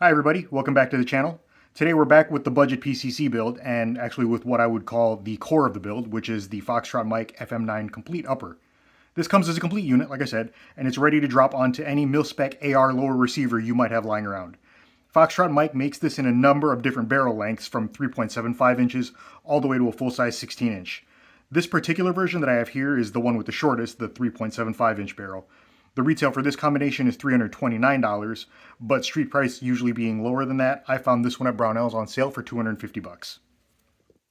Hi everybody, welcome back to the channel. Today we're back with the budget PCC build, and actually with what I would call the core of the build, which is the Foxtrot Mike FM9 complete upper. This comes as a complete unit, like I said, and it's ready to drop onto any mil-spec AR lower receiver you might have lying around. Foxtrot Mike makes this in a number of different barrel lengths from 3.75 inches all the way to a full-size 16-inch. This particular version that I have here is the one with the shortest, the 3.75 inch barrel. The retail for this combination is $329, but street price usually being lower than that, I found this one at Brownells on sale for $250.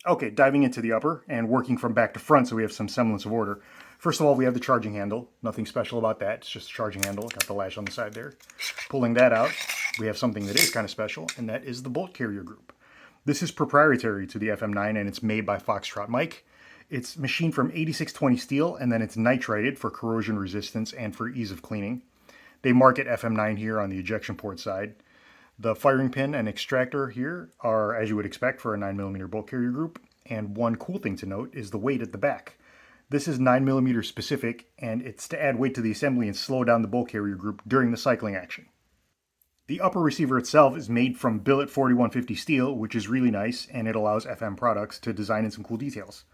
Okay, diving into the upper and working from back to front so we have some semblance of order. First of all, we have the charging handle. Nothing special about that, it's just a charging handle. Got the latch on the side there. Pulling that out, we have something that is kind of special, and that is the bolt carrier group. This is proprietary to the FM9 and it's made by Foxtrot Mike. It's machined from 8620 steel, and then it's nitrided for corrosion resistance and for ease of cleaning. They market FM9 here on the ejection port side. The firing pin and extractor here are as you would expect for a 9mm bolt carrier group, and one cool thing to note is the weight at the back. This is 9mm specific, and it's to add weight to the assembly and slow down the bolt carrier group during the cycling action. The upper receiver itself is made from billet 4150 steel, which is really nice, and it allows FM products to design in some cool details.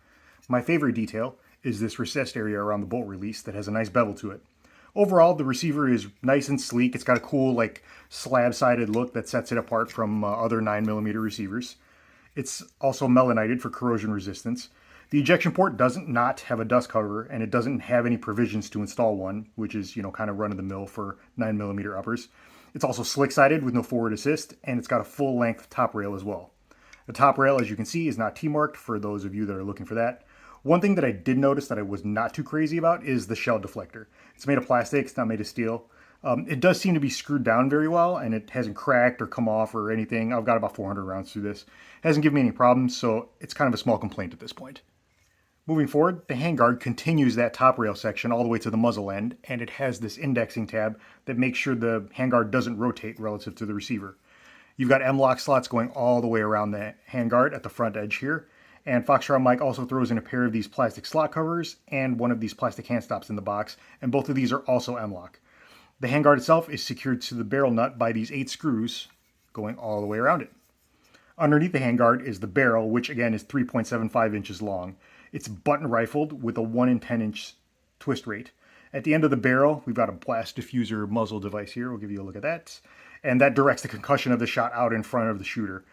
My favorite detail is this recessed area around the bolt release that has a nice bevel to it. Overall, the receiver is nice and sleek. It's got a cool, slab-sided look that sets it apart from other 9mm receivers. It's also melanited for corrosion resistance. The ejection port doesn't not have a dust cover, and it doesn't have any provisions to install one, which is, kind of run-of-the-mill for 9mm uppers. It's also slick-sided with no forward assist, and it's got a full-length top rail as well. The top rail, as you can see, is not T-marked for those of you that are looking for that. One thing that I did notice that I was not too crazy about is the shell deflector. It's made of plastic, it's not made of steel. It does seem to be screwed down very well, and it hasn't cracked or come off or anything. I've got about 400 rounds through this. It hasn't given me any problems, so it's kind of a small complaint at this point. Moving forward, the handguard continues that top rail section all the way to the muzzle end, and it has this indexing tab that makes sure the handguard doesn't rotate relative to the receiver. You've got M-lock slots going all the way around the handguard at the front edge here. And Foxtrot Mike also throws in a pair of these plastic slot covers and one of these plastic hand stops in the box, and both of these are also M-lock. The handguard itself is secured to the barrel nut by these 8 screws going all the way around it. Underneath the handguard is the barrel, which again is 3.75 inches long. It's button rifled with a 1 in 10 inch twist rate. At the end of the barrel, we've got a blast diffuser muzzle device here. We'll give you a look at that. And that directs the concussion of the shot out in front of the shooter.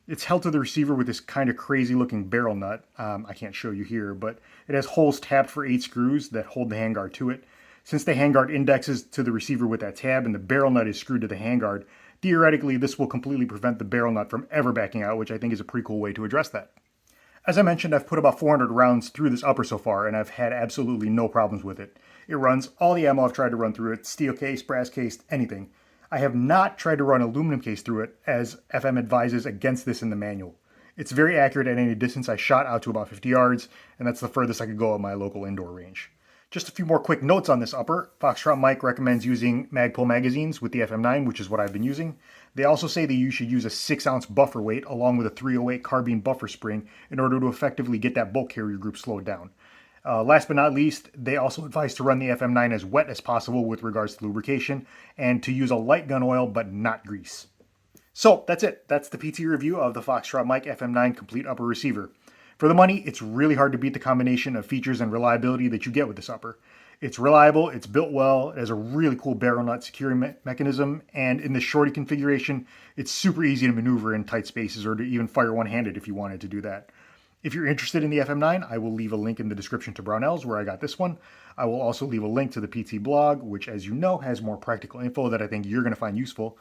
It's held to the receiver with this kind of crazy looking barrel nut. I can't show you here, but it has holes tapped for 8 screws that hold the handguard to it. Since the handguard indexes to the receiver with that tab and the barrel nut is screwed to the handguard, theoretically this will completely prevent the barrel nut from ever backing out, which I think is a pretty cool way to address that. As I mentioned, I've put about 400 rounds through this upper so far, and I've had absolutely no problems with it. It runs all the ammo I've tried to run through it, steel case, brass cased, anything. I have not tried to run aluminum case through it, as FM advises against this in the manual. It's very accurate at any distance. I shot out to about 50 yards, and that's the furthest I could go at my local indoor range. Just a few more quick notes on this upper. Foxtrot Mike recommends using Magpul magazines with the FM9, which is what I've been using. They also say that you should use a 6-ounce buffer weight along with a 308 carbine buffer spring in order to effectively get that bolt carrier group slowed down. Last but not least, they also advise to run the FM9 as wet as possible with regards to lubrication and to use a light gun oil but not grease. So that's it. That's the PT review of the Foxtrot Mike FM9 complete upper receiver. For the money, it's really hard to beat the combination of features and reliability that you get with this upper. It's reliable, it's built well, it has a really cool barrel nut securing mechanism, and in the shorty configuration, it's super easy to maneuver in tight spaces or to even fire one-handed if you wanted to do that. If you're interested in the FM9, I will leave a link in the description to Brownells where I got this one. I will also leave a link to the PT blog, which as you know has more practical info that I think you're going to find useful.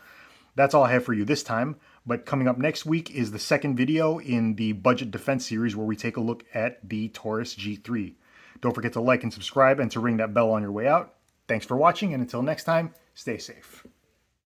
That's all I have for you this time, but coming up next week is the second video in the Budget Defense series where we take a look at the Taurus G3. Don't forget to like and subscribe and to ring that bell on your way out. Thanks for watching, and until next time, stay safe.